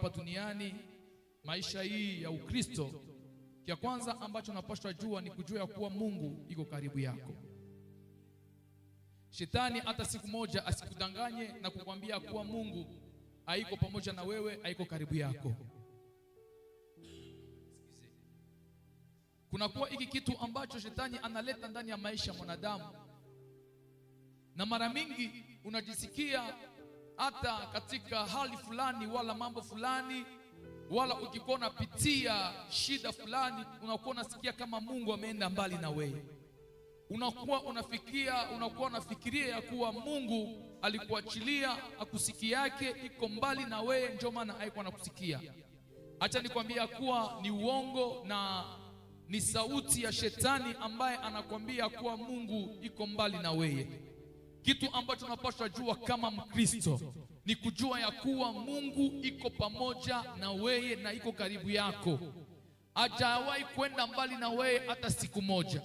hapa duniani, maisha hii ya Ukristo, kia kwanza ambacho unapaswa jua ni kujua ya kuwa Mungu iko karibu yako. Shetani hata siku moja asikudanganye na kukwambia kuwa Mungu haiko pamoja na wewe, haiko karibu yako. Kuna kuwa hiki kitu ambacho shetani analeta ndani ya maisha ya mwanadamu, na mara mingi unajisikia hata katika hali fulani wala mambo fulani, wala ukikuwa unapitia shida fulani, unakuwa unasikia kama Mungu ameenda mbali na wewe. Unakuwa unafikiria ya kuwa Mungu alikuachilia, akusiki yake iko mbali na wewe, ndio maana haikuwa anakusikia. Acha nikwambia kuwa ni uongo na ni sauti ya shetani ambaye anakwambia kuwa Mungu iko mbali na wewe. Kitu ambacho tunapaswa jua kama Mkristo ni kujua ya kuwa Mungu iko pamoja na wewe na iko karibu yako. Hajawahi kwenda mbali na wewe hata siku moja.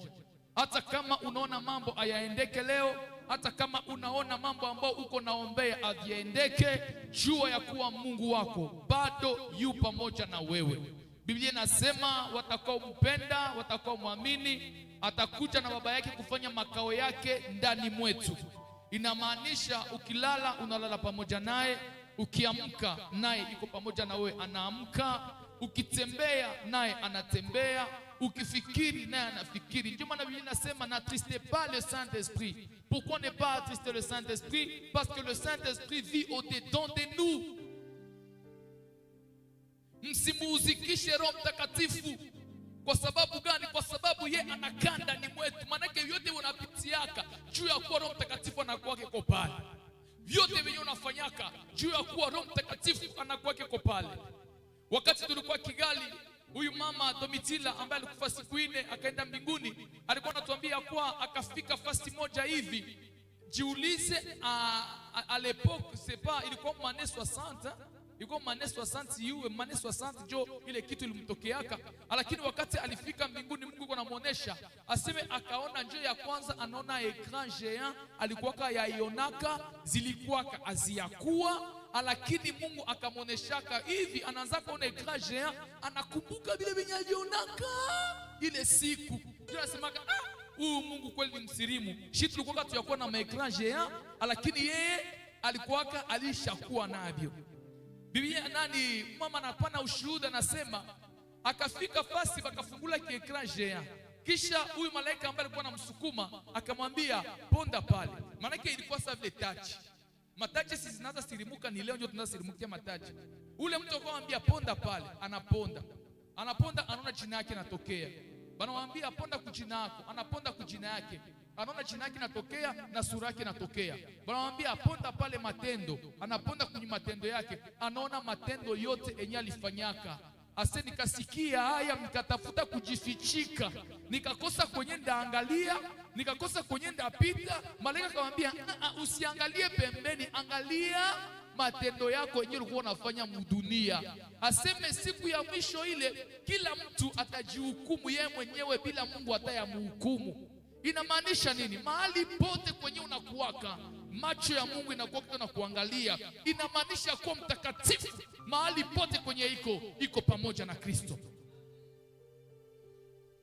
Hata kama unaona mambo hayaendeke leo, hata kama unaona mambo ambao uko naombea haviendeke, jua ya kuwa Mungu wako bado yu pamoja na wewe. Biblia inasema watakao mpenda, watakao muamini, atakuja na Baba yake kufanya makao yake ndani mwetu. Inamaanisha ukilala unalala pamoja naye, ukiamka naye iko pamoja na wewe anaamka, ukitembea naye anatembea, ukifikiri naye anafikiri. Ndio maana Biblia inasema n'attristez pas le Saint-Esprit. Pourquoi ne pas attrister le Saint-Esprit? Parce que le Saint-Esprit vit au-dedans de nous. Msimuuzikishe Roho Mtakatifu. Kwa sababu gani? Kwa sababu ye anakaa ndani mwetu. Manake yote unapitiaka juu ya kuwa Roho Mtakatifu anakuwa kiko pale. Vyote venye unafanyaka juu ya kuwa Roho Mtakatifu anakuwa kiko pale. Wakati tulikuwa Kigali, huyu mama Domitila ambaye alikufa siku 4 akaenda mbinguni, alikuwa anatuambia kwa akafika fasti moja hivi. Jiulize à l'époque, c'est pas, ilikuwa mane 60, ilikuwa mane 60 yuwe mane 60 jo ile kitu ilimtokeaka. Lakini wakati alifika mbinguni, Mungu anamuonesha aseme akaona njoo ya kwanza, anaona ekran géant, alikuwa yaionaka zilikuwa aziyakuwa, lakini Mungu akamoneshaka hivi, anaanza kuona ekran géant, anakumbuka vile venye alionaka ile siku. Tunasemaka huyu Mungu kweli ni msirimu. Shi tulikuwa tuyakuwa na maekran géant, lakini yeye alikuwa alishakuwa navyo. Biblia nani mama anapana ushuhuda, nasema akafika fasi bakafungula kiekran géant, kisha huyu malaika ambaye alikuwa anamsukuma akamwambia ponda pale. Maana yake ilikuwa sawa vile touch. Mataji sisi zinaanza sirimuka, ni leo ndio tunaanza sirimukia mataji. Ule mtu akamwambia ponda pale, anaponda. Anaponda, anaona jina yake natokea. Banamwambia ponda kujina yako, anaponda kujina yake. Anaona jina yake natokea na sura yake natokea. Banamwambia ponda pale matendo, anaponda kwenye matendo yake, anaona matendo yote yenye alifanyaka. Ase nikasikia haya, nikatafuta kujifichika, nikakosa kwenye ndaangalia, nikakosa kwenye ndapita. Malaika akamwambia usiangalie pembeni, angalia matendo yako yenyewe ulikuwa unafanya mdunia. Aseme siku ya mwisho ile kila mtu atajihukumu yeye mwenyewe bila Mungu atayamhukumu. Inamaanisha nini? Mahali pote kwenye unakuwaka, macho ya Mungu inakuwa kitu na kuangalia. Inamaanisha kuwa mtakatifu mahali pote kwenye iko pamoja na Kristo.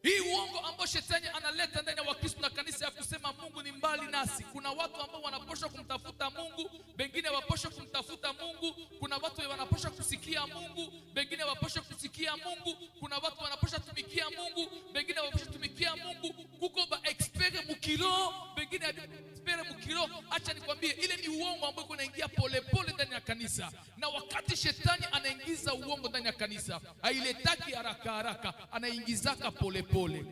Hii uongo ambao shetani analeta ndani ya Wakristo na kanisa ya kusema Mungu ni mbali nasi. Kuna watu ambao wanaposha kumtafuta Mungu, wengine waposha kumtafuta Mungu. Kuna watu wanaposha kusikia Mungu, wengine waposha kusikia Mungu. Kuna watu wanaposha tumikia Mungu, wengine waposha tumikia Mungu. Kuko ba expert mukiro, wengine expert mukiro. Acha nikwambie, ile ni uongo ambao unaingia pole pole ndani ya kanisa. Na wakati shetani anaingiza uongo ndani ya kanisa, hailetaki haraka haraka, anaingizaka pole pole.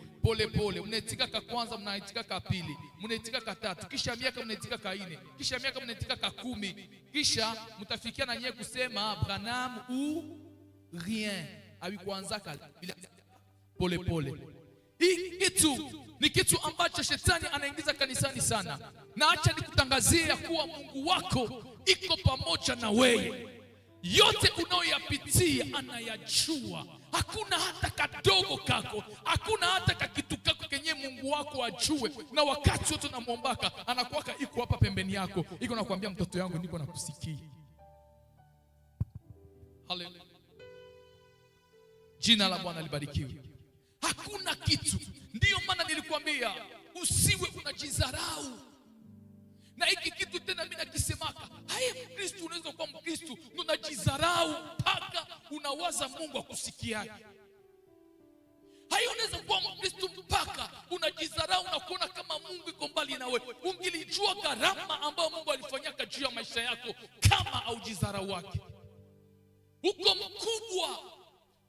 Mnaitika ka kwanza, mnaitika ka pili, mnaitika ka tatu, kisha miaka mnaitika ka 4, kisha miaka mnaitika ka 10, kisha mtafikia na nyewe kusema Branham ou rien. Hawikuanza pole. Hii kitu ni kitu ambacho shetani anaingiza kanisani sana. Na acha nikutangazia kuwa Mungu wako iko pamoja na wewe. Yote unayoyapitia anayajua. Hakuna hata kadogo kako, hakuna hata kakitu kako kenye Mungu wako ajue. Na wakati wote unamwombaka, anakuwaka iko hapa pembeni yako, iko nakwambia mtoto yangu niko nakusikia. Hallelujah. Jina la Bwana libarikiwe. Hakuna kitu. Ndiyo maana nilikwambia usiwe unajidharau. Na hiki kitu tena mimi nakisemaka, haye Mkristo unaweza kuwa Mkristo unajidharau mpaka unawaza Mungu akusikiaje. Hayo unaweza kuwa Mkristo mpaka unajidharau na kuona kama Mungu yuko mbali na wewe. Ungilijua gharama ambayo Mungu alifanyaka juu ya maisha yako kama aujidharau wake. Uko mkubwa,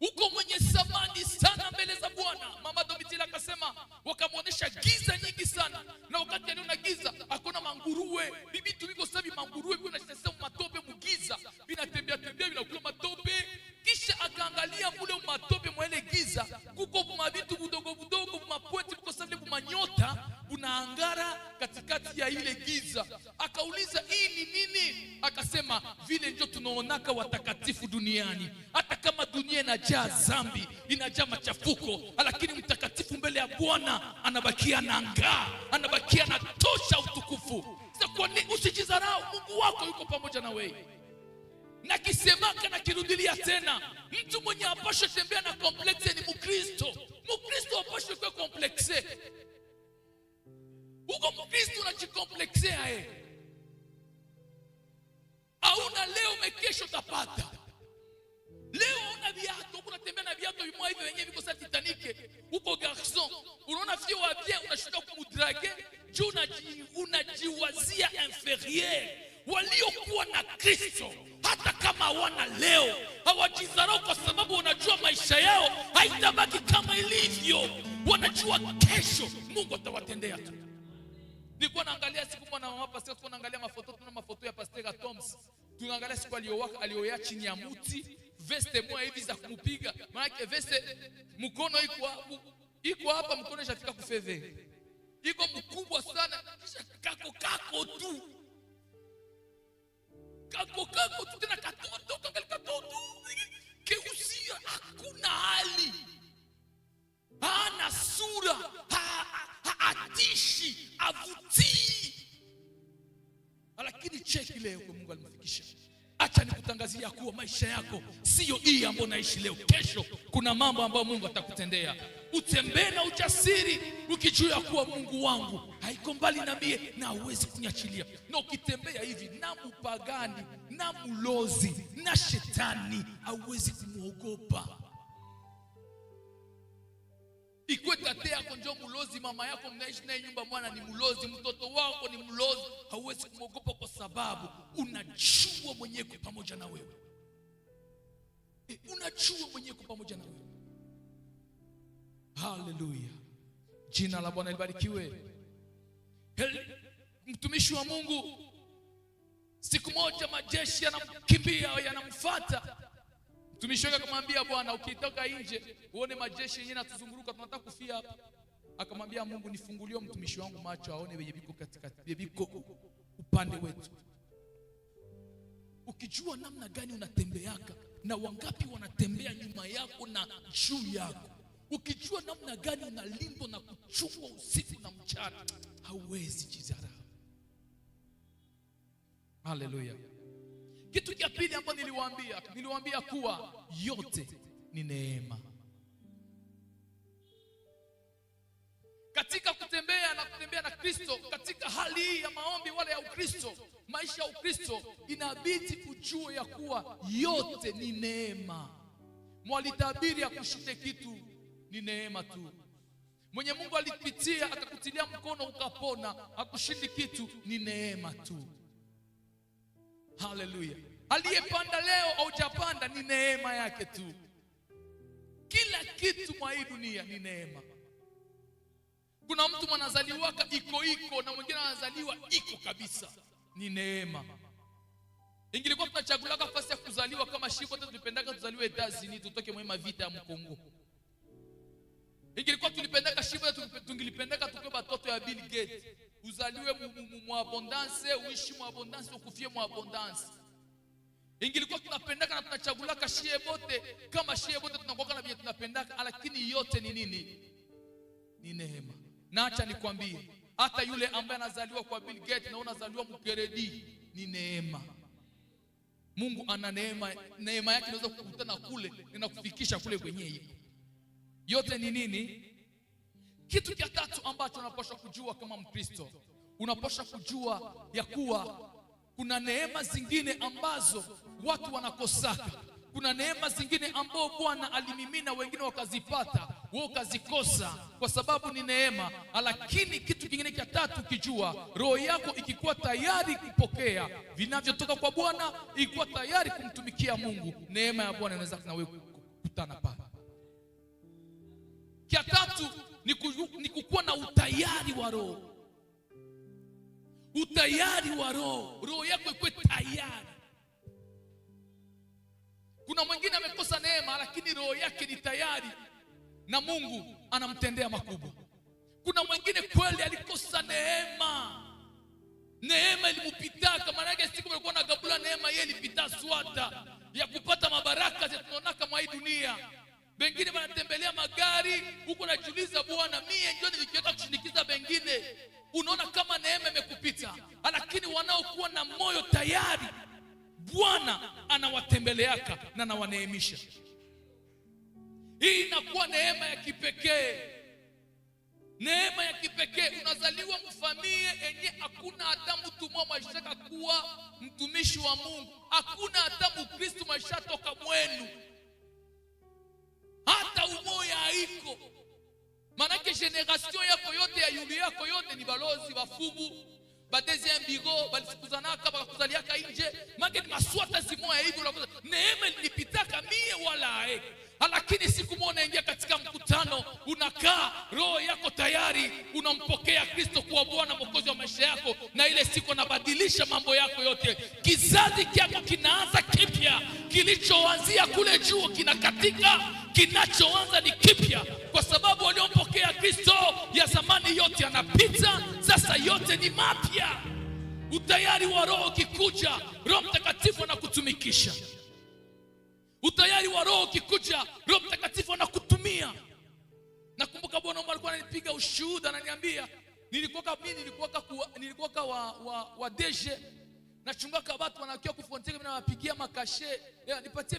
uko mwenye thamani sana mbele za Bwana. Mama Domitila akasema wakamuonesha giza nyingi sana, na wakati aliona giza hakuna manguruwe. Bibi tuliko sabi manguruwe kuna sasa matope mugiza, vinatembea tembea vinakula matope. Kisha akaangalia mule matope mwele giza, kuko mavitu budogo budogo mapweti kuko sabi kumanyota unaangara katikati ya ile giza. Akauliza hii ni nini? Akasema vile ndio tunaonaka watakatifu duniani. Hata kama dunia inajaa dhambi, inajaa machafuko, lakini mtakatifu mbele ya Bwana anabakia na ng'aa, anabakia na tosha utukufu. Sasa kwa nini usijidharau? Mungu wako yuko pamoja na wewe. Na kisemaka na kirudilia tena, mtu mwenye apashe tembea na komplexe ni Mkristo. Mkristo apashe kwa komplexe. Uko Mkristo unajikomplexea hauna leo umekesho utapata. Leo una viatu, unatembea na viatu vimoja hivi wenyewe viko sa Titanic. Uko garçon, unaona fio wa bien unashinda kumudrage, juu unajiwazia inferieur. Waliokuwa na Kristo hata kama wana leo hawajidharau kwa sababu wanajua maisha yao haitabaki kama ilivyo. Wanajua kesho Mungu atawatendea tu. Nilikuwa naangalia siku mwana mama pastor, tulikuwa naangalia mafoto ya Pastor Thomas. Tunaangalia siku alioya chini ya mti, veste moja hivi za kumupiga. Maana veste mkono iko hapa, mkono ishafika kufeve. Iko mkubwa sana, kisha kako tu. Kako tu tena katoto, kangali katoto. Keusia hakuna hali. Hana sura, atishi, avutii. Lakini cheki leo kwa Mungu alimfikisha. Acha nikutangazia kuwa maisha yako sio hii ambayo naishi leo. Kesho kuna mambo ambayo Mungu atakutendea. Utembee na ujasiri ukijua kuwa Mungu wangu haiko mbali na mie na hawezi kuniachilia. Na ukitembea hivi na mpagani, na mlozi, na shetani hawezi kumuogopa. Ikuwe tate yako ndio mlozi, mama yako mnaishi naye nyumba mwana ni mlozi, mtoto wako ni mlozi, hauwezi kumogopa kwa sababu unajua mwenyewe kwa pamoja na wewe. Unajua mwenyewe kwa pamoja na wewe. Haleluya. Jina la Bwana libarikiwe. Mtumishi wa Mungu, siku moja majeshi yanamkimbia, yanamfuata. Mtumishi wake akamwambia, Bwana, ukitoka nje uone majeshi yenyewe yanatuzunguruka, tunataka kufia hapa. Akamwambia Mungu, nifungulie mtumishi wangu macho aone wenye biko katikati, biko upande wetu. Ukijua namna gani unatembeaka na wangapi wanatembea nyuma yako na juu yako, ukijua namna gani unalindwa na kuchungwa usiku na mchana, hauwezi jidharau. Haleluya. Kitu cha pili ambacho niliwaambia kuwa yote ni neema. Katika kutembea na Kristo, katika hali hii ya maombi wala ya Ukristo, maisha ya Ukristo, inabidi kujua ya kuwa yote ni neema. Mwalitabiri ya kushite kitu ni neema tu. Mwenye Mungu alipitia akakutilia mkono ukapona, akushindi kitu ni neema tu. Haleluya. Aliyepanda leo au hujapanda ni neema yake tu. Kila kitu mwa hii dunia ni neema. Kuna mtu mwanazaliwa iko na mwingine anazaliwa iko kabisa, ni neema. Ingilikuwa tunachagula nafasi ya kuzaliwa kama shiko, tulipendaka tuzaliwe Etazini tutoke mwema vita ya Mkongo. Ingilikuwa tulipendaka shiko, tungilipendaka tukiwa batoto ya Bill Gates. Uzaliwe mu abondance, uishi mu abondance, ukufie mu abondance. Ingilikuwa tunapendaka na tunachagulaka shie bote, kama shie bote tunakuwa na vile tunapendaka, lakini yote ni nini? Ni neema. Na acha nikwambie, hata yule ambaye anazaliwa kwa Bill Gates na unazaliwa mkeredi, ni neema. Mungu ana neema yake inaweza kukutana kule na kufikisha kule kwenye hiyo. Yote ni nini? Kitu cha tatu ambacho unapaswa kujua kama Mkristo, unapaswa kujua ya kuwa kuna neema zingine ambazo watu wanakosaka. Kuna neema zingine ambao Bwana alimimina, wengine wakazipata, wewe ukazikosa kwa sababu ni neema. Lakini kitu kingine cha tatu kijua, roho yako ikikuwa tayari kupokea vinavyotoka kwa Bwana, ikikuwa tayari kumtumikia Mungu, neema ya Bwana inaweza na wewe kukutana pale. Cha tatu ni kukuwa na utayari wa roho. Utayari wa roho, roho yako ikuwe tayari. Kuna mwingine amekosa neema lakini roho yake ni tayari na Mungu anamtendea makubwa. Kuna mwingine kweli alikosa neema, neema ilimupitaka, maana yake siku alikuwa na gabula neema yeye ilipita swata ya kupata mabaraka tunaonaka mwa hii dunia. Wengine wanatembelea magari huko, najiuliza Bwana mie ndio nilikiweka kushindikiza wengine. Unaona kama neema imekupita, lakini wanaokuwa na moyo tayari Bwana anawatembeleaka na anawaneemisha. Hii inakuwa neema ya kipekee. Neema ya kipekee. Unazaliwa mfamilie yenye hakuna hata mtu mmoja maishaka kuwa mtumishi wa Mungu. Hakuna hata Mkristo maisha toka mwenu. Hata umoja haiko. Manake generation yako yote ya yuli yako yote ni balozi, bafubu, ba deuxième bureau, balisikuzanaka bakakuzaliaka nje. Manake ni maswata zimoya hivyo. Neema ilipitaka mie wala hae. Lakini siku moja unaingia katika mkutano, unakaa, roho yako tayari, unampokea Kristo kuwa Bwana Mwokozi wa maisha yako, na ile siku anabadilisha mambo yako yote. Kizazi chako kinaanza kipya. Kilichoanzia kule juu kinakatika, kinachoanza ni kipya, kwa sababu waliompokea Kristo ya zamani yote yanapita, sasa yote ni mapya. Utayari wa roho kikuja, Roho Mtakatifu anakutumikisha. Utayari wa roho kikuja, Roho Mtakatifu anakutumia. Nakumbuka Bwana Mungu alikuwa ananipiga ushuhuda, ananiambia nilikuwa wa DG na chungaka watu wanakia kufontere, mimi nawapigia makashe. Nipatie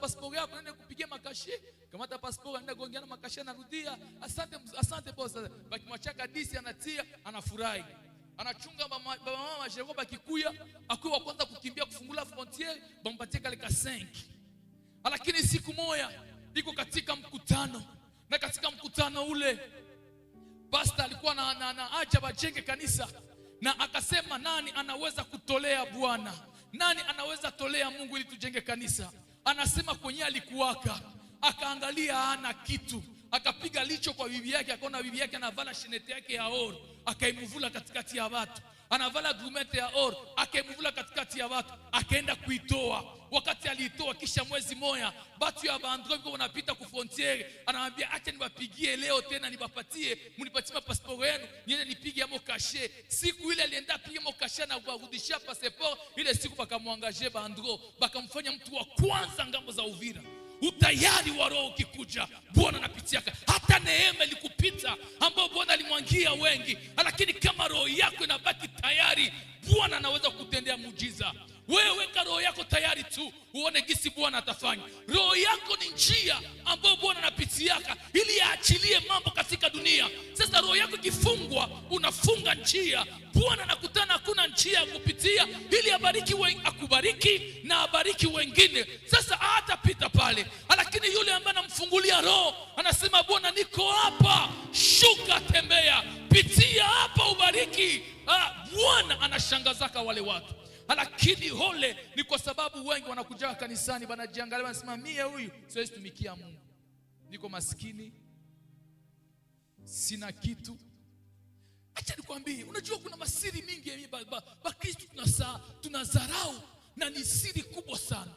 passport yako nenda kupigia makashe. Kamata passport nenda gongeana makashe, narudia. Asante boss. Baki mwachaka disi anatia, anafurahi. Anachunga mama Jerome bakikuya, akiwa kwanza kukimbia kufungula frontiere, bampatie kale ka 5. Lakini siku moja iko katika mkutano, na katika mkutano ule pastor alikuwa na acha bajenge kanisa, na akasema nani anaweza kutolea Bwana, nani anaweza tolea Mungu ili tujenge kanisa. Anasema kwenye alikuwaka, akaangalia hana kitu, akapiga licho kwa bibi yake, akaona bibi yake anavala shenete yake ya oro, akaimuvula katikati ya watu. Anavala grumete ya oro, akaimuvula katikati ya watu, akaenda kuitoa. Wakati aliitoa, kisha mwezi moja batu ya bandro biko wanapita ku frontiere, anamwambia acha niwapigie leo tena, niwapatie, mnipatie passport yenu niende nipige amo kashe. Siku ile alienda pige amo kashe na kurudishia passport ile siku, bakamwangaje bandro, bakamfanya mtu wa kwanza ngambo za Uvira. Utayari wa roho kikuja, Bwana anapitiaka. Hata neema ilikupita ambao Bwana alimwangia wengi, lakini kama roho yako inabaki tayari, Bwana anaweza kutendea muujiza. Wewe weka roho yako tayari tu, uone gisi Bwana atafanya. Roho yako ni njia ambayo Bwana anapitiaka ili aachilie mambo katika dunia. Sasa roho yako ikifungwa, unafunga njia. Bwana anakutana hakuna njia ya kupitia ili akubariki na abariki wengine. Sasa hatapita pale. Lakini yule ambaye anamfungulia roho, anasema Bwana niko hapa, shuka, tembea, pitia hapa, ubariki. Bwana anashangazaka wale watu. Lakini hole ni kwa sababu wengi wanakuja kanisani, banajiangalia, wanasema mie huyu siwezi tumikia Mungu, niko maskini, sina kitu. Acha nikwambie, unajua kuna masiri mingi ya Kristo tunazarau, na ni siri kubwa sana.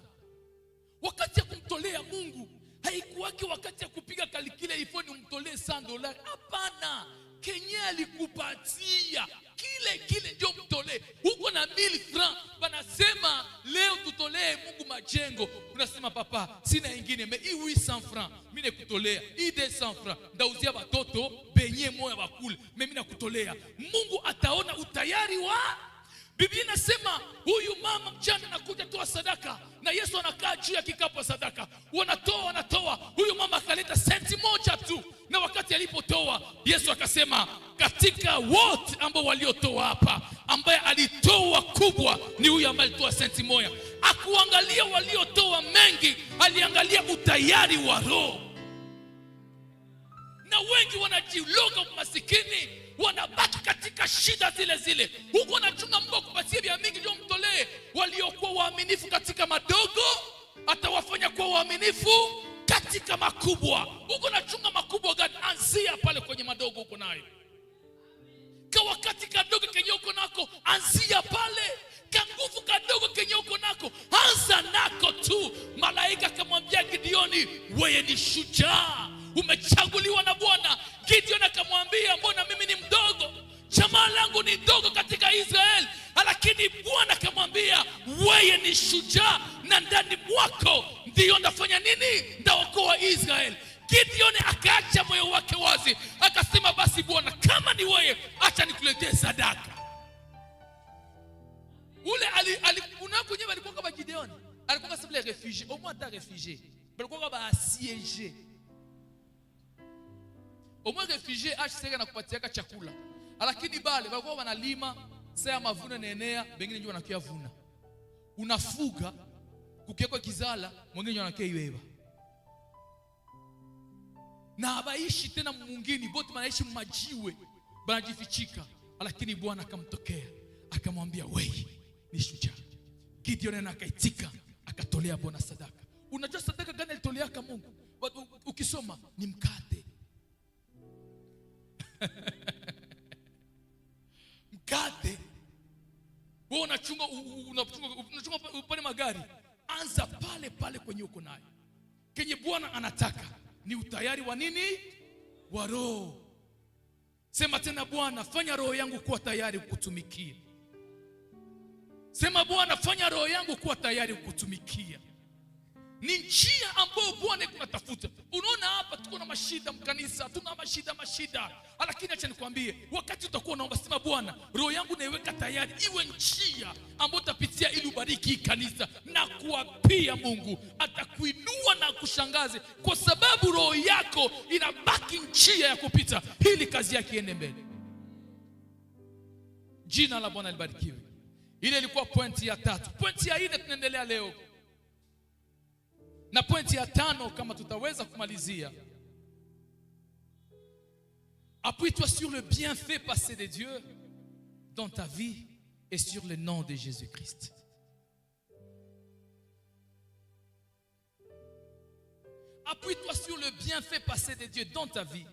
Wakati ya kumtolea Mungu haikuwake wakati ya kupiga kalikile ifoni umtolee $100. Hapana, Kenya alikupatia kile ndio mtolee. Huko na 1000 francs, banasema leo tutolee Mungu majengo. Unasema papa, sina ingine, mais 800 francs mimi nakutolea. 200 francs ndauzia watoto benye moyo bakule, mimi nakutolea. Mungu ataona utayari wa Biblia inasema huyu mama mjane anakuja toa sadaka, na Yesu anakaa juu ya kikapu sadaka. Wanatoa. Huyu mama akaleta senti moja tu, na wakati alipotoa, Yesu akasema, katika wote ambao waliotoa hapa, ambaye alitoa kubwa ni huyu ambaye alitoa senti moja. Akuangalia waliotoa mengi, aliangalia utayari wa roho. Na wengi wanajiloga masikini, wanabaki katika shida zile. Huko anachunga Mungu kupatia vya mingi ndio mtolee. Waliokuwa waaminifu katika madogo atawafanya kuwa waaminifu katika makubwa. Huko anachunga makubwa gani? Anzia pale kwenye madogo huko nayo. Kwa wakati kadogo kenye uko nako, anzia pale. Kanguvu kadogo kenye uko nako, anza nako tu. Malaika akamwambia Gideoni, wewe ni shujaa, umechaguliwa na Bwana. Gideon akamwambia, mbona mimi ni mdogo? Jamaa langu ni dogo katika Israeli. Lakini Bwana akamwambia, wewe ni shujaa, na ndani mwako ndio ndafanya nini? Ndaokoa Israeli. Gideon akaacha moyo wake wazi, akasema, basi Bwana, kama ni wewe, acha nikuletee sadaka. Ule unako nyewe alikuwa kama Gideon, alikuwa kama les réfugiés, au moins ta réfugié, alikuwa kama assiégé. Au moins réfugié HCR na kupatiaka chakula. Lakini bale walikuwa wanalima, saa mavuno nenea, bengine ndio wanakia vuna. Unafuga kukieko kizala, mwingine wanakia iweba. Na abaishi tena mwingine, bote wanaishi majiwe, banajifichika. Lakini Bwana akamtokea, akamwambia, wewe ni shujaa. Gideon akaitika, akatolea Bwana sadaka. Unajua sadaka gani alitolea kwa Mungu? Ukisoma ni mkate. Mkate. Wewe unachunga upande magari, anza pale kwenye uko nayo. Kenye Bwana anataka ni utayari wa nini? Wa roho. Sema tena, Bwana, fanya roho yangu kuwa tayari kukutumikia. Sema, Bwana, fanya roho yangu kuwa tayari kukutumikia. Ni njia ambayo Bwana tunatafuta. Unaona hapa tuko na mashida mkanisa, tuna mashida. Lakini acha nikwambie, wakati utakuwa naomba, sema, Bwana, roho yangu naiweka tayari iwe njia ambayo utapitia ili ubariki kanisa, na kuapia Mungu atakuinua na kushangaze, kwa sababu roho yako inabaki njia ya kupita ili kazi yake iende mbele. Jina la Bwana libarikiwe. Ile ilikuwa pointi ya 3. Pointi ya 4 tunaendelea leo. Na pointi ya 5 kama tutaweza kumalizia. Appuie-toi sur le bienfait passé de Dieu dans ta vie et sur le nom de Jésus-Christ. Appuie-toi sur le bienfait passé de Dieu dans ta vie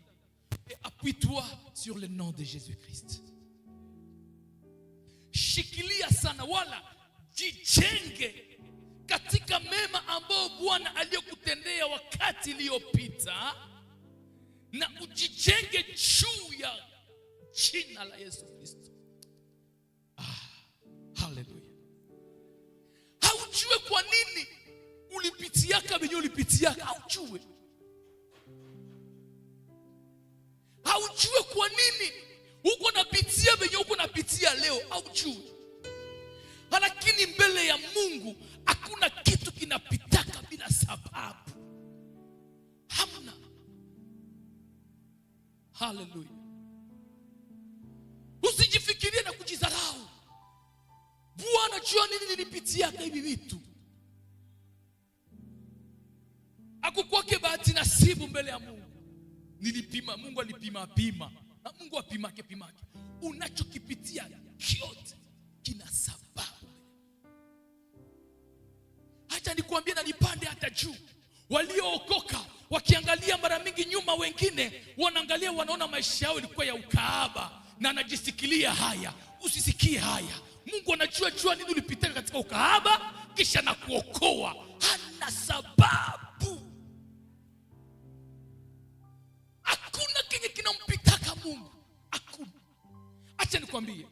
et appuie-toi sur le nom de Jésus-Christ. Shikilia sana, wala jijenge katika mema ambao Bwana aliyokutendea wakati iliyopita, na ujijenge juu ya jina la Yesu Kristo. Hallelujah. Haujue kwa nini ulipitiaka venye ulipitiaka, haujue. Haujue kwa nini uko napitia venye uko napitia leo, haujue. Lakini mbele ya Mungu hakuna kitu kinapitaka bila sababu. Hamna. Hallelujah. Usijifikirie na kujidharau. Bwana, jua nini nilipitia hivi vitu. Hakukwake bahati nasibu mbele ya Mungu. Nilipima, Mungu alipima. Na Mungu apimake. Unachokipitia kyote kina sababu. Acha nikwambie na nipande hata juu. Waliookoka wakiangalia mara mingi nyuma, wengine wanaangalia wanaona maisha yao ilikuwa ya ukahaba, na anajisikilia haya. Usisikie haya. Mungu anajua jua nini ulipitia katika ukahaba, kisha na kuokoa. Hana sababu. Hakuna kenye kinampitaka Mungu. Hakuna. Acha nikwambie,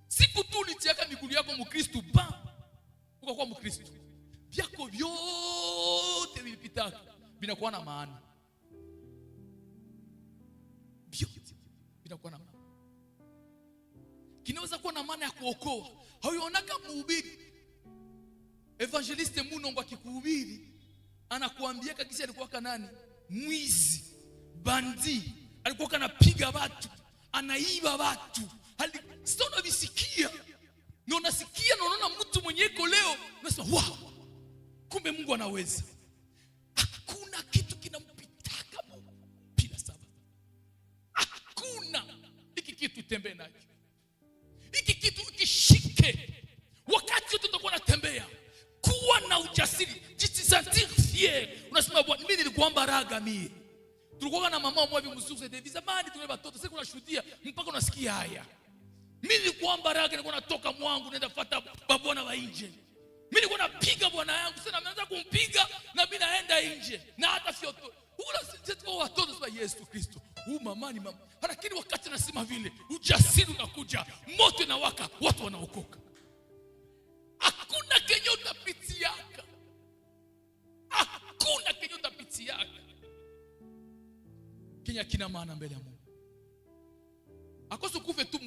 siku tu ulitiaka miguu yako Mkristo, ukakuwa Mkristo, vyako vyote vilipitaka vinakuwa na maana. Vyote vinakuwa na maana. kinaweza kuwa na maana ya kuokoa. Hauionaka mhubiri evangeliste Munongo akikuhubiri anakuambia kisa alikuwa kanani, mwizi, bandi, alikuwa anapiga watu, anaiba watu. Sasa unavisikia, na unasikia na unaona mtu mwenye iko leo, unasema wow, kumbe Mungu anaweza. Hakuna kitu kinampitaka Mungu bila sababu. Hakuna. Hiki kitu tembee nacho. Hiki kitu kishike. Wakati wote utakuwa unatembea, kuwa na ujasiri, jisentir fier. Unasema bwana, mimi nilikuomba raga mimi. Tulikuwa na mama mmoja mzuri de zamani, tuna watoto sasa kunashuhudia mpaka unasikia haya. Mimi nilikuomba raga, nilikuwa natoka mwangu naenda fuata babona wa nje. Mimi nilikuwa napiga bwana yangu, sasa naanza kumpiga na mimi naenda nje. Na hata fioto. Ula watoto wa Yesu Kristo. Mama ni mama. Lakini wakati nasema vile, ujasiri unakuja, moto inawaka, watu wanaokoka. Hakuna kenye utapitiaka. Hakuna kenye utapitiaka Kenya kina maana mbele ya Mungu. Akoso kufe tu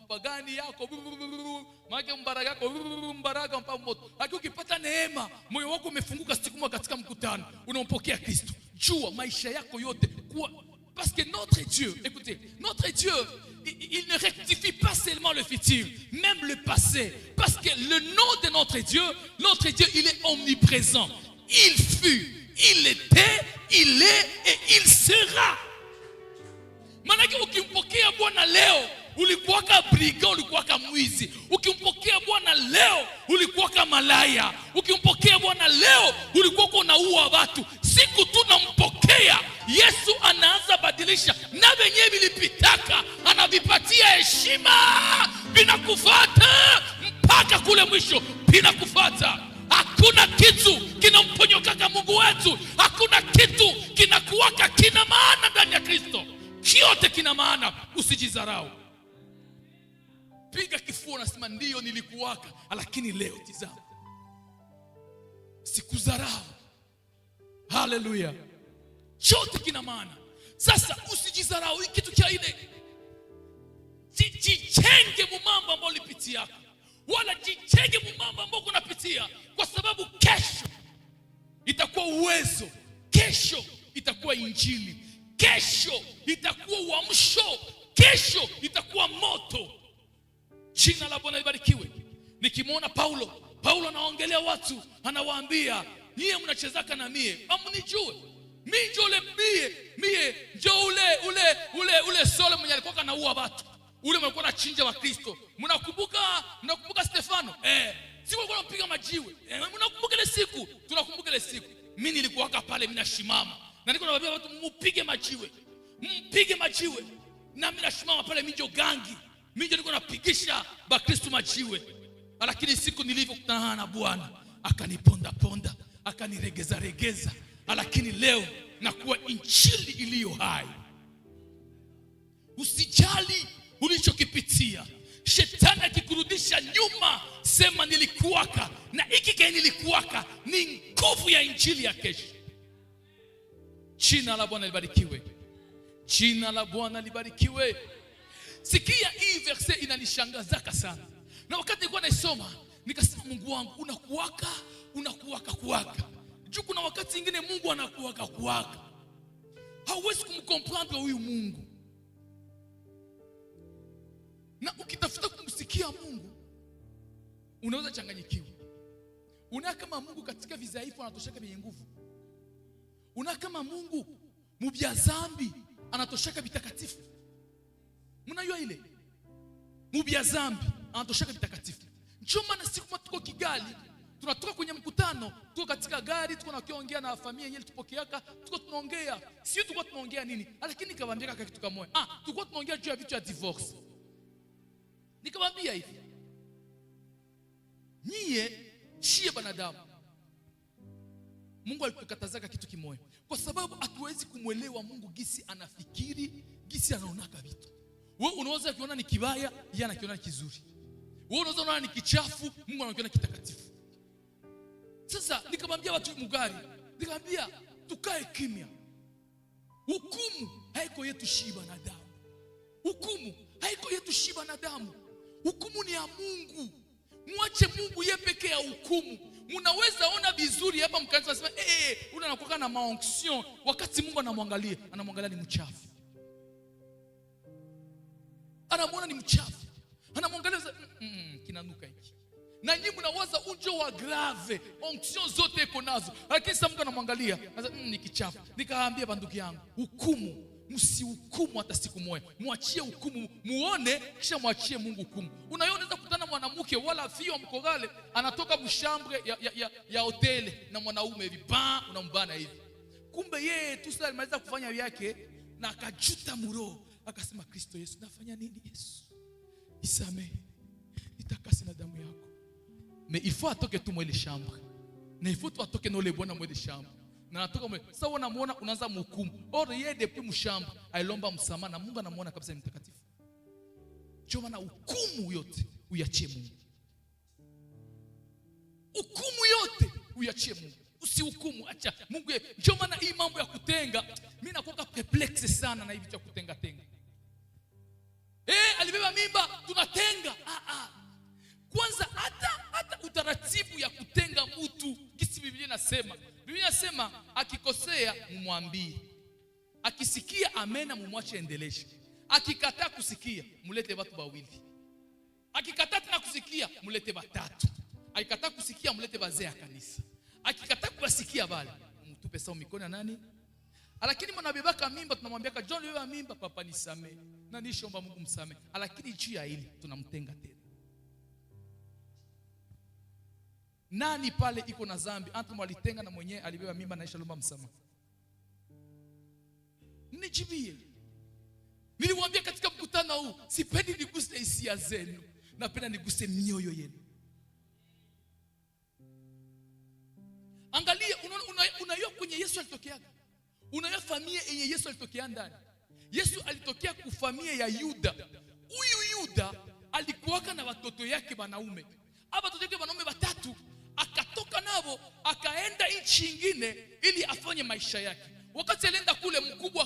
mpagani yako, maana mbaraka yako, mbaraka mpa moto. Lakini ukipata neema, moyo wako umefunguka siku moja katika mkutano, unampokea Kristo. Jua maisha yako yote kuwa, parce que notre Dieu, écoutez, notre Dieu, il ne rectifie pas seulement le futur, même le passé. Parce que le nom de notre Dieu, il est omniprésent. Il fut, il était, il est et il sera. Manake ukimpokea Bwana leo, ulikuwaka brigand, ulikuwaka mwizi. Ukimpokea Bwana leo, ulikuwaka malaya. Ukimpokea Bwana leo, ulikuwa unaua watu. Siku tu nampokea, Yesu anaanza badilisha na wenyewe vilipitaka, anavipatia heshima, vinakufuata mpaka kule mwisho, vinakufuata. Hakuna kitu kinamponyokaka Mungu wetu. Hakuna kitu kinakuwaka kina maana ndani ya Kristo. Kiote kina maana, usijizarau. Piga kifua nasema ndio nilikuwaka, lakini leo tizama, sikuzarau. Haleluya. Chote kina maana. Sasa usijizarau. Hii kitu cha ile, jichenge mambo ambayo ulipitia, wala jichenge mambo ambayo unapitia, kwa sababu kesho itakuwa uwezo, kesho itakuwa injili, kesho itakuwa uamsho, kesho itakuwa moto. Jina la Bwana libarikiwe. Nikimwona Paulo anaongelea watu, anawaambia nyie mnachezaka na mie, amnijue. Mimi ndio ule Saul mwenye alikuwa anaua watu. Ule mlikuwa anachinja wa Kristo. Mnakumbuka Stefano? Siku alikuwa anapiga majiwe. Mnakumbuka ile siku? Tunakumbuka ile siku. Mimi nilikuwa pale, mimi nashimama. Na nilikuwa nawaambia watu mpige majiwe. Mpige majiwe. Na mimi nashimama pale, mimi ndio gangi. Mimi ndio nilikuwa napigisha ba Kristo majiwe. Lakini siku nilipokutana na Bwana, akaniponda, akaniregeza. Lakini leo nakuwa injili iliyo hai. Usijali ulichokipitia. Shetani akikurudisha nyuma, sema nilikuwaka, na hiki kile nilikuwaka ni nguvu ya injili ya kesho. Jina la Bwana libarikiwe. Jina la Bwana libarikiwe. Sikia hii verse inanishangazaka sana. Na wakati nilikuwa naisoma, nikasema Mungu wangu, unakuwaka. Juu kuna wakati mwingine Mungu anakuwaka. Hauwezi kumkomprendre huyu Mungu. Na ukitafuta kumsikia Mungu, unaweza changanyikiwa. Una kama Mungu katika vizaifu anatoshaka vyenye nguvu. Una kama Mungu mubia zambi anatoshaka vitakatifu. Mnajua ile? Mubia zambi anatoshaka vitakatifu. Njoo maana siku tuko Kigali, tunatoka kwenye mkutano, tuko katika gari, tuko nakiongea na familia yenyewe tupokeaka, tuko tunaongea. Sio tuko tunaongea nini? Lakini nikawaambia kaka kitu kama tuko tunaongea juu ya vitu ya divorce. Nikamwambia hivi, shie banadamu, Mungu alitukatazaka kitu kimoja, kwa sababu hatuwezi kumwelewa Mungu gisi anafikiri, gisi anaonaka vitu. Wewe unaweza kuona ni kibaya, yeye anakiona ni kizuri. Wewe unaweza kuona ni kichafu, Mungu anakiona kitakatifu. Sasa nikamwambia watu mugari, nikamwambia tukae kimya. Hukumu haiko yetu shiba na damu. Hukumu haiko yetu shiba na damu. Hukumu ni ya Mungu. Mwache Mungu yeye pekee ya hukumu. Mnaweza ona vizuri hapa mkanisa nasema una anakuwa na maonction wakati Mungu anamwangalia ni mchafu. Anamuona ni mchafu. Anamwangalia kinanuka hiki. Na nyinyi mnawaza unjo wa grave, onction zote iko nazo. Lakini sasa Mungu anamwangalia, anasema ni kichafu. Nikaambia bandugu yangu, hukumu, msihukumu hata siku moja. Muachie hukumu, muone kisha muachie Mungu hukumu. Unaweza kukutana mwanamke wala fio mkogale anatoka mshambre ya hoteli na mwanaume hivi, unambana hivi. Kumbe yeye tu sasa alimaliza kufanya yake na akajuta muro. Akasema Kristo Yesu, nafanya nini Yesu? Nisamehe. Nitakase na damu yako. Mais il faut atoke tu mwele chambre. Na il faut tu atoke na ule bwana mwele chambre. Na atoka mwele. Sasa unamuona unaanza mhukumu. Or yeye depuis mshambre ailomba msamaha na Mungu anamuona kabisa ni mtakatifu. Choma na hukumu yote uiachie Mungu. Hukumu yote uiachie Mungu. Usihukumu, acha Mungu. Choma na hii mambo ya kutenga. Mimi nakuwa perplexe sana na hivi cha kutenga tenga. Alibeba mimba tunatenga. Kwanza hata utaratibu ya kutenga mtu kisi Biblia inasema. Biblia inasema akikosea mumwambie. Akisikia amena mumwache endeleshe. Akikataa kusikia mulete watu wawili. Akikataa tena kusikia mulete watatu. Akikataa kusikia mulete wazee ya kanisa. Akikataa kusikia wale mtupe sawa mikono ya nani? Lakini mnabebaka mimba tunamwambia John wewe mimba papa nisamee. Na nishomba Mungu msamee. Lakini juu ya hili tunamtenga tena. Nani pale iko na dhambi? Antu walitenga na mwenyewe alibeba mimba na Aisha lomba msamaha. Nijibie. Niliwaambia katika mkutano huu, sipendi niguse hisia zenu, napenda niguse mioyo yenu. Angalia, unaiyo kwenye Yesu alitokea. Unaiyo familia yenye Yesu alitokea ndani. Yesu alitokea kwa familia ya Yuda. Huyu Yuda alikuwaka na watoto yake wanaume. Hapa watoto yake wanaume watatu. Akatoka nabo akaenda nchi nyingine ili afanye maisha yake. Wakati alienda kule mkubwa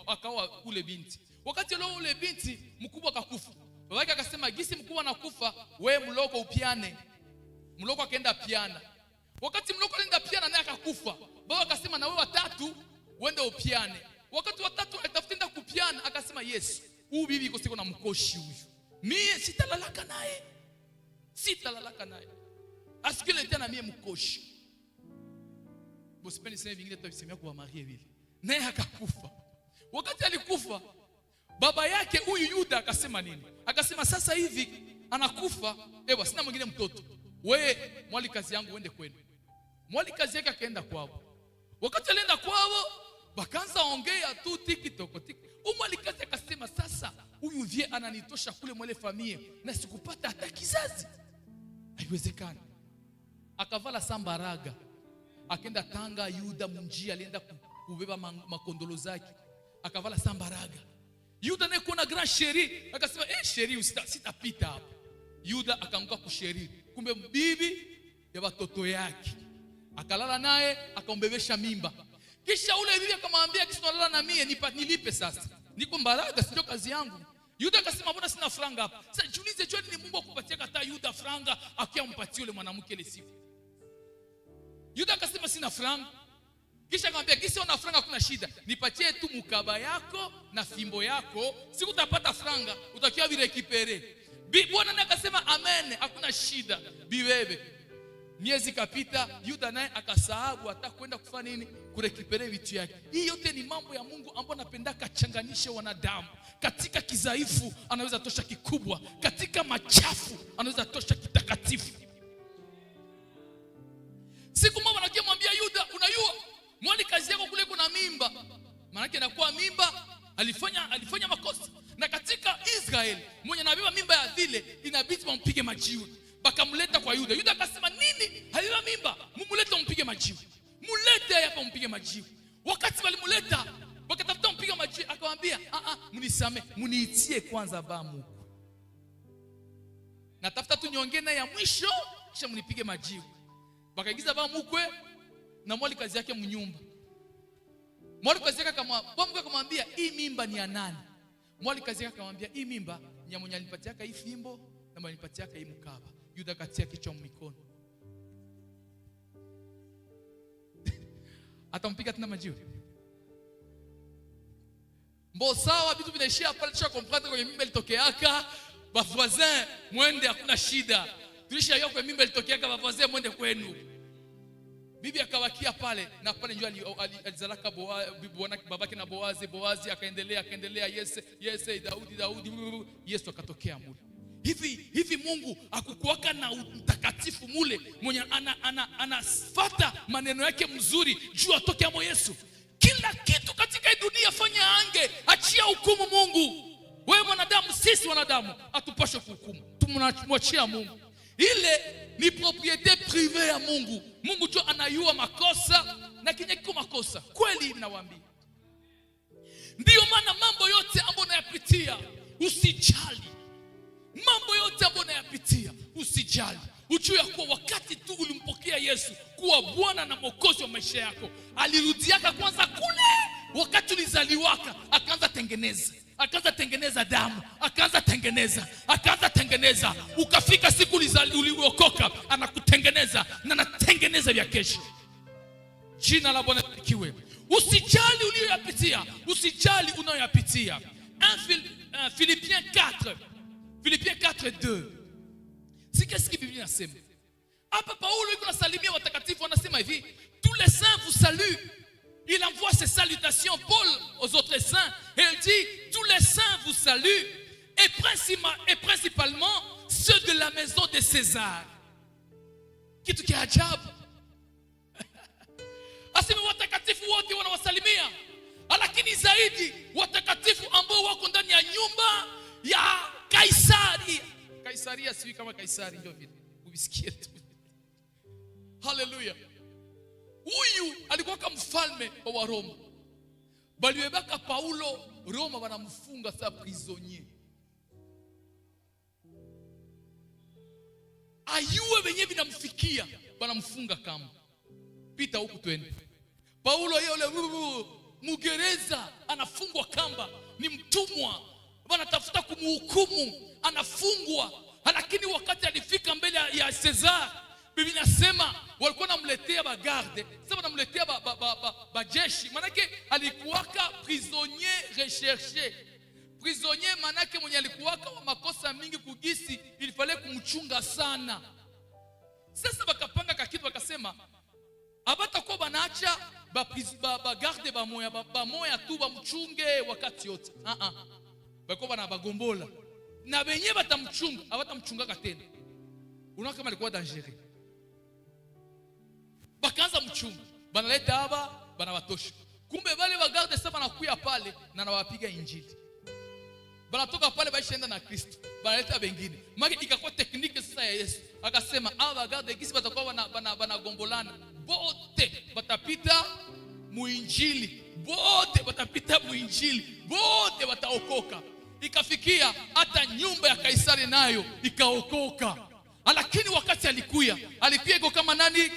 akaoa ule binti. Wakati alioa ule binti mkubwa akakufa. Babake akasema gisi mkubwa anakufa, wewe mloko upiane. Mloko akaenda piana. Wakati mloko alienda piana naye akakufa. Baba akasema na wewe watatu uende upiane. Wakati watatu alitafuta kupiana akasema Yesu, huyu bibi iko siko na mkoshi huyu. Mimi sitalalaka naye. Sitalalaka naye. Asikile tena mie mkoshi. Bosipeni sema vingine tutavisemea kwa Maria vile. Naye akakufa. Wakati alikufa, baba yake huyu Yuda akasema nini? Akasema sasa hivi anakufa, sina mwingine mtoto. Wewe mwali kazi yangu uende kwenu. Mwali kazi yake akaenda kwao. Wakati alienda kwao, bakaanza ongea tu tiki toko tiki. Mwali kazi akasema sasa huyu vie ananitosha kule mwele familia na sikupata hata kizazi. Haiwezekani. Akavala sambaraga. Akaenda tanga Yuda munjia alienda kubeba makondolo zake. Akavala sambaraga. Yuda naye kuna grand chéri, akasema chéri sitapita hapa. Yuda akaanguka ku chéri. Kumbe bibi ya watoto yake. Akalala naye akambebesha mimba. Kisha ule bibi akamwambia kisha unalala na mie nilipe sasa. Niko mbaraga sio kazi yangu. Yuda akasema mbona sina franga hapa? Sasa jiulize ni Mungu akupatia hata Yuda franga akiampatia yule mwanamke ile siku. Yuda akasema sina franga. Kisha akamwambia kisa una franga kuna shida. Nipatie tu mkaba yako na fimbo yako, siku utapata franga, utakiwa virekipere. Bwana naye akasema amen, hakuna shida. Bibebe. Miezi kapita, Yuda naye akasahau hata kwenda kufanya nini? Kurekipere vitu yake. Hii yote ni mambo ya Mungu ambayo anapenda kachanganishe wanadamu. Katika kizaifu anaweza tosha kikubwa, katika machafu anaweza tosha kitakatifu. Siku moja anamwambia Yuda, unajua mwali kazi yako kule kuna mimba. Maana yake inakuwa mimba alifanya makosa. Na katika Israeli mwenye anabeba mimba ya vile inabidi wampige majiwe. Bakamleta kwa Yuda. Yuda akasema nini? Halina mimba. Mumlete mpige majiwe. Mulete hapa mpige majiwe. Wakati walimleta wakatafuta mpige majiwe akamwambia mnisamee, mniitie kwanza bamu. Natafuta tu nyongena ya mwisho kisha mnipige majiwe. Bakaigiza bamu kwe na mwali kazi yake mnyumba. Mwali kazi yake akamwambia hii mimba ni ya nani? Mwali kazi yake akamwambia hii mimba ni ya mwenye alipatiaka hii fimbo na banipatiaka hii mkaba. Yuda katia kichwa mikono. Atampiga tena majiwe. Mbo sawa, vitu vinaishia pale, tusha comprendre kwenye mimba ilitokeaka, ba voisin mwende hakuna shida. Tulisha hiyo kwenye mimba ilitokeaka, ba voisin mwende kwenu. Bibi akawakia pale, na pale njoo alizalaka bwana babake na Boazi akaendelea Yese Daudi Yesu akatokea mule. Hivi Mungu akukuwaka na mtakatifu mule mwenye anafuata maneno yake mzuri juu atoke amo Yesu. Kila kitu katika hii dunia fanya ange, achia hukumu Mungu. Wewe mwanadamu, sisi wanadamu atupashe kuhukumu. Tumwachia Mungu. Ile ni propriete privée ya Mungu. Mungu jo anayua makosa na kinye kiko makosa. Kweli ninawaambia. Ndiyo maana mambo yote ambayo unayapitia usijali. Mambo yote ambayo unayapitia usijali. Ujue ya kuwa wakati tu ulimpokea Yesu kuwa Bwana na Mwokozi wa maisha yako, alirudiaka kwanza kule wakati ulizaliwaka, akaanza tengeneza damu, akaanza tengeneza, ukafika siku uliokoka, anakutengeneza na anatengeneza vya kesho. Jina la Bwana likiwe. Usijali uliyoyapitia, usijali unayoyapitia. Philippiens 4:2. C'est qu'est-ce que la Bible inasema? Hapa Paulo yuko nasalimia watakatifu, anasema hivi: tous les saints vous saluent. Il envoie ses salutations, Paul, aux autres saints, et il dit: tous les saints vous saluent, et principalement ceux de la maison de César. Kitu kia ajabu. Asema watakatifu wote wanawasalimia, lakini zaidi watakatifu ambao wako ndani ya nyumba ya Kaisaria. Kaisaria si kama Kaisari, ndio vile ubisikie tu. Haleluya. Huyu alikuwa kama mfalme wa Roma. Baliwebaka Paulo Roma, wanamfunga sa prisonnier. Ayuwe wenyewe vinamfikia, wanamfunga kama pita huku twende. Paulo yule Mugereza anafungwa kamba, ni mtumwa, wanatafuta kumhukumu, anafungwa. Lakini wakati alifika mbele ya Cesar, Biblia inasema walikuwa namletea bagarde, sasa wanamletea bajeshi. Manake alikuwaka prisonnier recherché. Prisonnier manake mwenye alikuwaka wa makosa mingi kugisi, ilifale kumchunga sana. Sasa bakapanga kakitu, bakasema abatakuwa banaacha bagarde bamoya tu bamchunge wakati yote. Bakuwa bana bagombola na benye batamchunga, abatamchungaka tena. Unaona kama alikuwa dangereux. Bakaanza mchunga, banaleta haba, banabatosha. Kumbe wale bagarde sasa banakuya pale na nawapiga injili. Banatoka pale baishaenda na Kristo, banaleta bengine. Maki ikakuwa tekniki sasa ya Yesu. Akasema bagarde gisi batakuwa banagombolana, bote batapita muinjili, bote batapita muinjili, bote bataokoka. Ikafikia hata nyumba ya Kaisari nayo ikaokoka. Lakini wakati alikuya iko kama nani?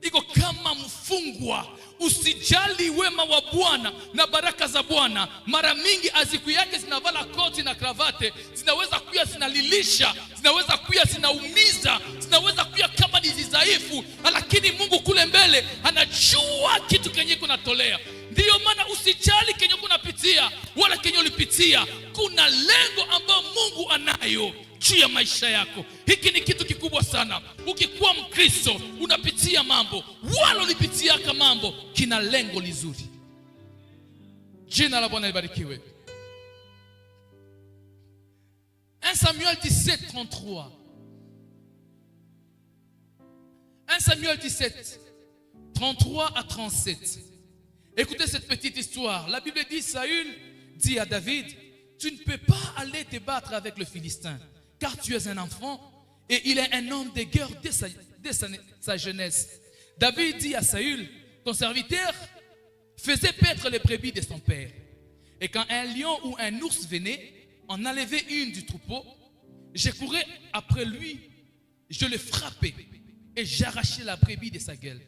Iko kama mfungwa. Usijali wema wa Bwana na baraka za Bwana. Mara mingi aziku yake zinavala koti na kravate, zinaweza kuya zinalilisha, zinaweza kuya zinaumiza, zinaweza kuya kama ni dhaifu, lakini Mungu kule mbele anajua kitu kenye kunatolea. Ndiyo maana usijali kenye kunapitia wala kenye ulipitia, kuna lengo ambao Mungu anayo juu ya maisha yako. Hiki ni kitu kikubwa sana. Ukikuwa Mkristo unapitia mambo, wala ulipitiaka mambo, kina lengo lizuri. Jina la Bwana libarikiwe. 1 Samuel 17:33. 1 Samuel 17:33-37. Écoutez cette petite histoire. La Bible dit: Saül dit à David: tu ne peux pas aller te battre avec le Philistin, car tu es un enfant et il est un homme de guerre dès sa jeunesse. David dit à Saül: ton serviteur faisait paître les brebis de son père. Et quand un lion ou un ours venait en enlever une du troupeau, je courais après lui, je le frappais et j'arrachais la brebis de sa gueule.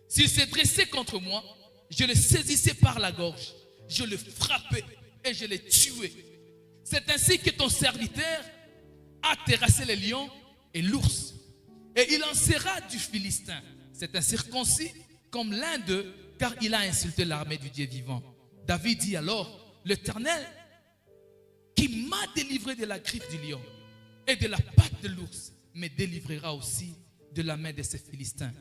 S'il se dressait contre moi, je le saisissais par la gorge, je le frappais et je le tuais. C'est ainsi que ton serviteur a terrassé les lions et l'ours. Et il en sera du Philistin. C'est un circoncis comme l'un d'eux, car il a insulté l'armée du Dieu vivant. David dit alors, l'Éternel qui m'a délivré de la griffe du lion et de la patte de l'ours, me délivrera aussi de la main de ces Philistins.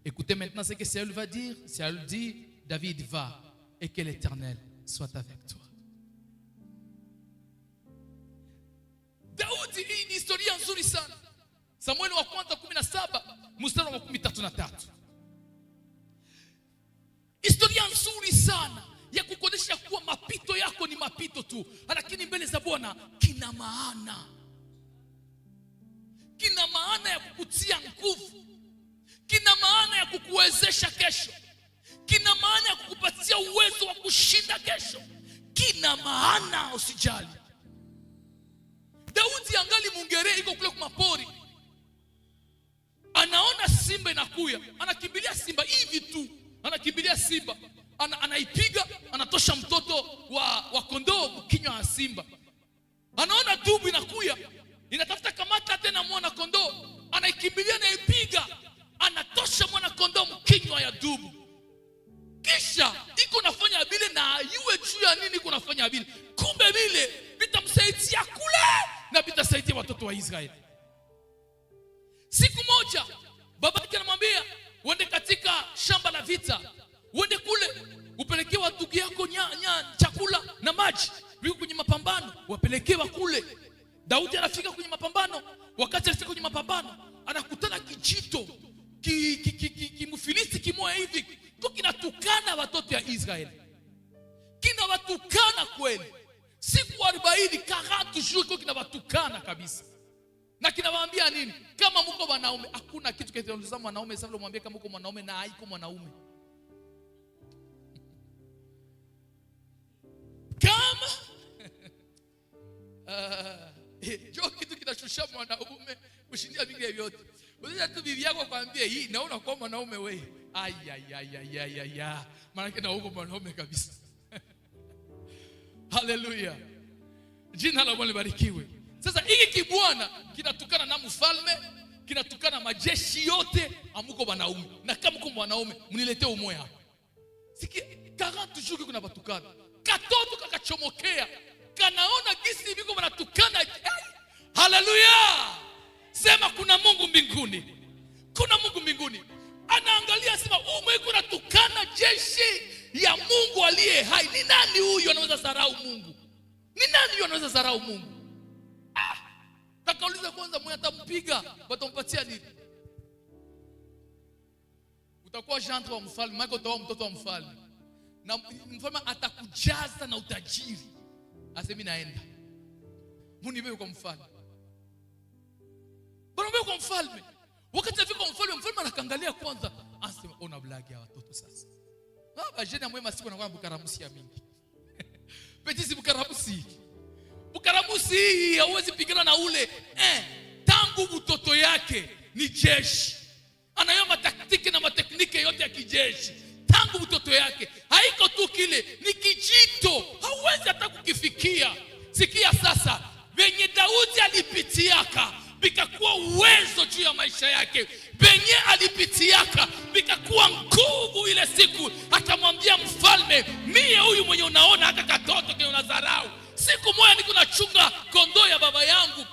Écoutez maintenant ce que Saül va dire. Saül dit, David va et que l'Éternel soit avec toi. Daudi, hii ni historia nzuri sana. Samueli wa kwanza 17 mstari wa 13. Historia nzuri sana ya kukuonesha kuwa mapito yako ni mapito tu, lakini mbele za Bwana kina maana. Kina maana ya kukutia nguvu. Kina maana ya kukuwezesha kesho. Kina maana ya kukupatia uwezo wa kushinda kesho. Kina maana, usijali. Daudi angali Mungere iko kule kwa mapori. Anaona simba inakuya, anakimbilia simba hivi tu. Anakimbilia simba. Anaipiga, anatosha mtoto wa kondoo kinywa ya simba. Anaona dubu inakuya, inatafuta kamata tena mwana kondoo, anaikimbilia na ipiga, anatosha mwana kondoo mkinywa ya dubu. Kisha iko nafanya vile na yue juu ya nini kunafanya vile. Kumbe vile vitamsaidia kule na vitasaidia watoto wa Israeli. Siku moja babake anamwambia, uende katika shamba la vita, uende kule upelekee watu yako chakula na maji, viko kwenye mapambano, wapelekewa kule. Daudi anafika kwenye mapambano. Wakati anafika kwenye mapambano, anakutana kijito kimfilisti kimoja hivi tu kinatukana watoto ya Israeli. Kinawatukana kweli. Siku 40 40 jours kinawatukana kabisa. Na kinawaambia nini? Kama mko wanaume, hakuna kitu kinachoeleza mwanaume sasa vile mwambie kama mko mwanaume na haiko mwanaume. Kama jo kitu kinashusha mwanaume kushindia vingine vyote. Unaweza tu bibi yako kwambie hii naona kwa mwanaume wewe. Maana kina uko mwanaume kabisa. Haleluya. Jina la Bwana libarikiwe. Sasa hiki kibwana kinatukana na mfalme, kinatukana majeshi yote, amuko wanaume. Na kama mko wanaume, mniletee umoja hapa. Sikia 40 jours kuna batukana. Katoto kakachomokea. Kanaona gisi biko wanatukana. Haleluya. Sema kuna Mungu mbinguni. Kuna Mungu mbinguni. Anaangalia sema iko natukana jeshi ya Mungu aliye hai. Ni nani huyu anaweza dharau Mungu? Ni nani huyu anaweza dharau Mungu? Takauliza kwanza mwenye atampiga, watampatia nini? Utakuwa gendre wa mfalme, maana utakuwa mtoto wa mfalme. Na mfalme atakujaza na utajiri. Asemi naenda. Munibe kwa mfalme. Bwana kwa mfalme. Wakati afika kwa mfalme, mfalme anakangalia kwanza, asema ona blagi ya watoto sasa. Baba jana mwema siku anakuwa bukaramusi ya mingi. Petisi bukaramusi. Bukaramusi hauwezi pigana na ule. Tangu mtoto yake ni jeshi. Anayo mataktiki na matekniki yote ya kijeshi. Tangu mtoto yake haiko tu kile, ni kijito, hauwezi hata kukifikia. Sikia sasa, venye Daudi alipitiaka bikakuwa uwezo juu ya maisha yake. Venye alipitiaka bikakuwa nguvu ile siku. Akamwambia mfalme, mie huyu mwenye unaona haka katoto kwenye unadharau. Siku moja niko nachunga kondoo ya baba yangu,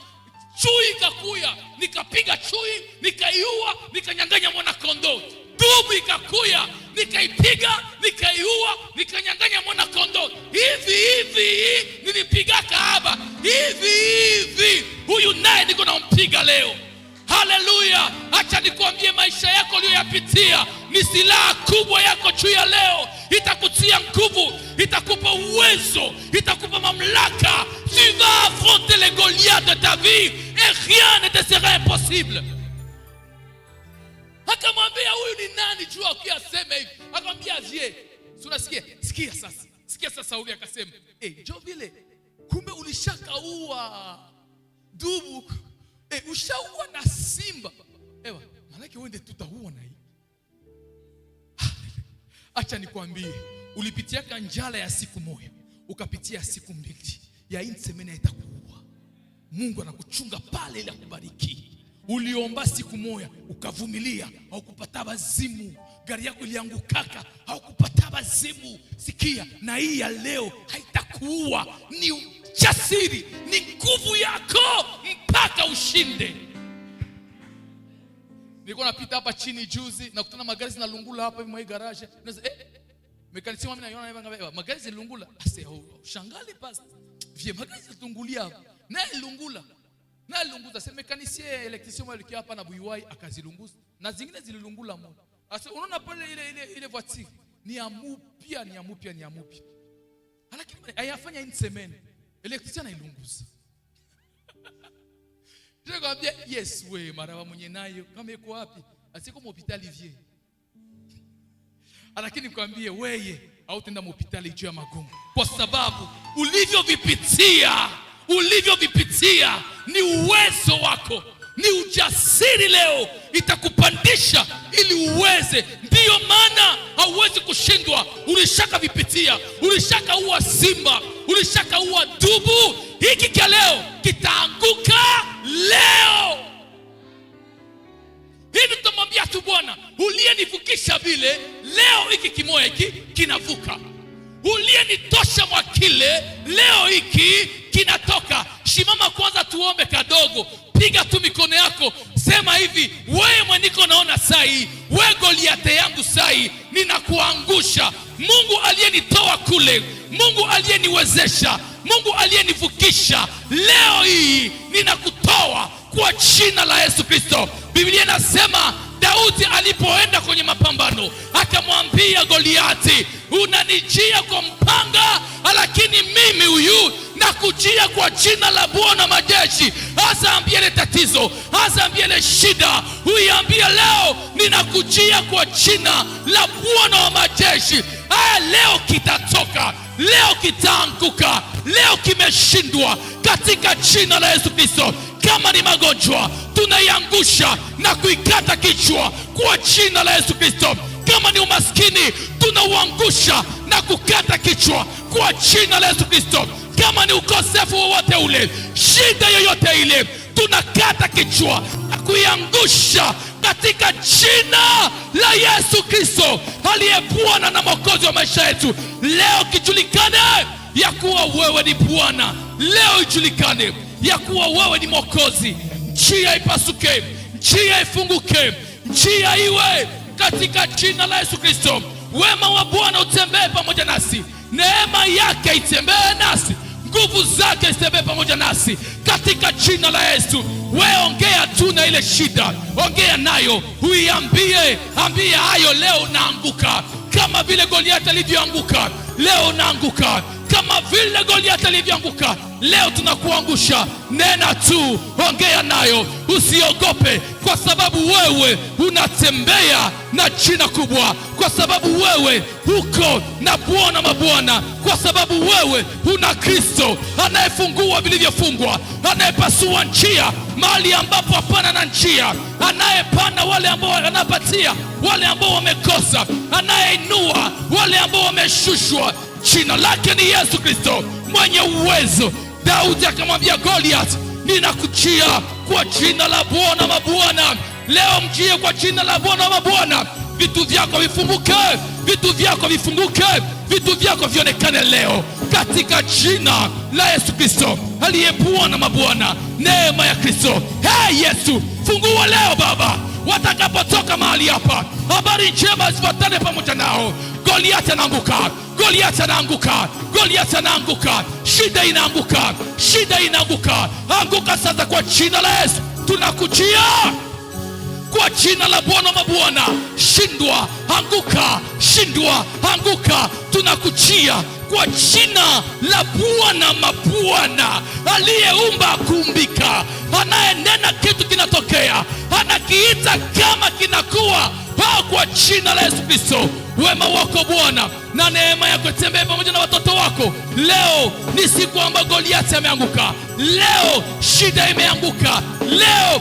chui ikakuya, nikapiga chui, nikaiua, nikanyang'anya mwana kondoo. Dubu ikakuya, nikaipiga, nikaiua, nikanyang'anya mwana kondoo. Hivi nilipiga kahaba. Hivi huyu naye niko nampiga leo. Haleluya. Acha nikwambie, maisha yako uliyoyapitia ni silaha kubwa yako juu ya leo. Itakutia nguvu, itakupa uwezo, itakupa mamlaka. Tu vas affronter les Goliaths de ta vie et rien ne te sera impossible. Akamwambia huyu ni nani juu akiyasema hivi? Akamwambia je, unasikia? Sikia sasa Sauli akasema, jo vile kumbe ulishakaua dubu. Ushaua na simba. Maana yake wewe tutaua na hii. Acha nikwambie, ulipitiaka njala ya siku moja, ukapitia siku mbili, ya hii semena itakuua. Mungu anakuchunga pale ili akubariki. Uliomba siku moja ukavumilia, haukupata wazimu. Gari yako iliangukaka, haukupata wazimu. Sikia, na hii ya leo haitakuua. Ni ujasiri, ni nguvu yako mpaka ushinde. Nilikuwa napita hapa chini juzi na kutana magari zinalungula hapa hivi mwa garage. Mekanisi mimi naiona hivi magari zinalungula. Ase shangali pastor. Vie magari zinalungulia hapa. Na ilungula. Na ilunguza sema mekanisi electricien mwa alikia hapa na Buiwai akazilunguza. Na zingine zililungula moja. Ase unaona pale ile voiture ni ya mupya. Lakini hayafanya insemene. Electricien anailunguza. Nikamwambia yes we marawa mwenye nayo kama yuko wapi? Asiko hospitali vie. Lakini nikwambie wewe hautaenda hospitali juu ya magongo. Kwa sababu ulivyovipitia ni uwezo wako. Ni ujasiri leo itakupandisha ili uweze. Ndiyo maana hauwezi kushindwa. Ulishaka vipitia, ulishaka uwa simba, ulishaka uwa dubu. Hiki kia leo kitaanguka leo. Hivi tutamwambia tu Bwana, uliyenivukisha vile, leo hiki kimoya hiki kinavuka. Uliyenitosha mwa kile, leo hiki kinatoka. Shimama kwanza tuombe kadogo. Piga tu mikono yako. Sema hivi, wewe mweniko naona sai, wewe Goliate yangu sai, ninakuangusha. Mungu aliyenitoa kule, Mungu aliyeniwezesha, Mungu aliyenivukisha, leo hii ninakutoa kwa jina la Yesu Kristo. Biblia inasema Daudi alipoenda kwenye mapambano akamwambia Goliati, unanijia kwa mpanga, lakini mimi huyu nakujia kwa jina la Bwana majeshi. Hasa ambia ile tatizo, hasa ambia ile shida, uiambia leo ninakujia kwa jina la Bwana wa majeshi. Leo kitatoka, leo kitaanguka, leo kimeshindwa katika jina la Yesu Kristo. Kama ni magonjwa tunaiangusha na kuikata kichwa kwa jina la Yesu Kristo. Kama ni umaskini tunauangusha na kukata kichwa kwa jina la Yesu Kristo. Kama ni ukosefu wowote ule, shida yoyote ile, tunakata kichwa na kuiangusha katika jina la Yesu Kristo aliye Bwana na Mwokozi wa maisha yetu. Leo kijulikane ya kuwa wewe ni Bwana. Leo ijulikane ya kuwa wewe ni Mwokozi. Njia ipasuke, njia ifunguke, njia iwe katika jina la Yesu Kristo. Wema wa Bwana utembee pamoja nasi, neema yake itembee nasi, nguvu zake zitembee pamoja nasi katika jina la Yesu. Wewe ongea tu na ile shida, ongea nayo, uiambie, ambia hayo leo naanguka. Kama vile Goliathi alivyoanguka, leo naanguka. Kama vile Goliathi alivyoanguka, leo tunakuangusha. Nena tu, ongea nayo, usiogope, kwa sababu wewe unatembea na jina kubwa, kwa sababu wewe uko na Bwana mabwana, kwa sababu wewe una Kristo anayefungua vilivyofungwa, anayepasua njia mahali ambapo hapana na njia, anayepanda wale ambao anapatia wale ambao wamekosa, anayeinua wale ambao wameshushwa. Jina lake ni Yesu Kristo mwenye uwezo. Daudi akamwambia Goliath, ninakujia kwa jina la Bwana mabwana. Leo mjie kwa jina la Bwana mabwana. Vitu vyako vifunguke, vitu vyako vifunguke, vitu vyako vionekane leo katika jina la Yesu Kristo aliye Bwana mabwana. Neema ya Kristo, Yesu, fungua leo Baba, watakapotoka mahali hapa, habari njema zifuatane pamoja nao. Goliathi anaanguka, Goliathi anaanguka, Goliathi anaanguka, shida inaanguka, shida inaanguka. Anguka sasa kwa jina la Yesu. Tunakujia kwa jina la Bwana mabwana. Shindwa, anguka, shindwa, anguka. Tunakujia kwa jina la Bwana mabwana, aliyeumba kuumbika, anayenena kitu kinatokea, anakiita kama kinakuwa. Kwa jina la Yesu Kristo, wema wako Bwana na neema yako itembee pamoja na watoto wako. Leo ni siku ambayo Goliathi ameanguka, leo shida imeanguka, leo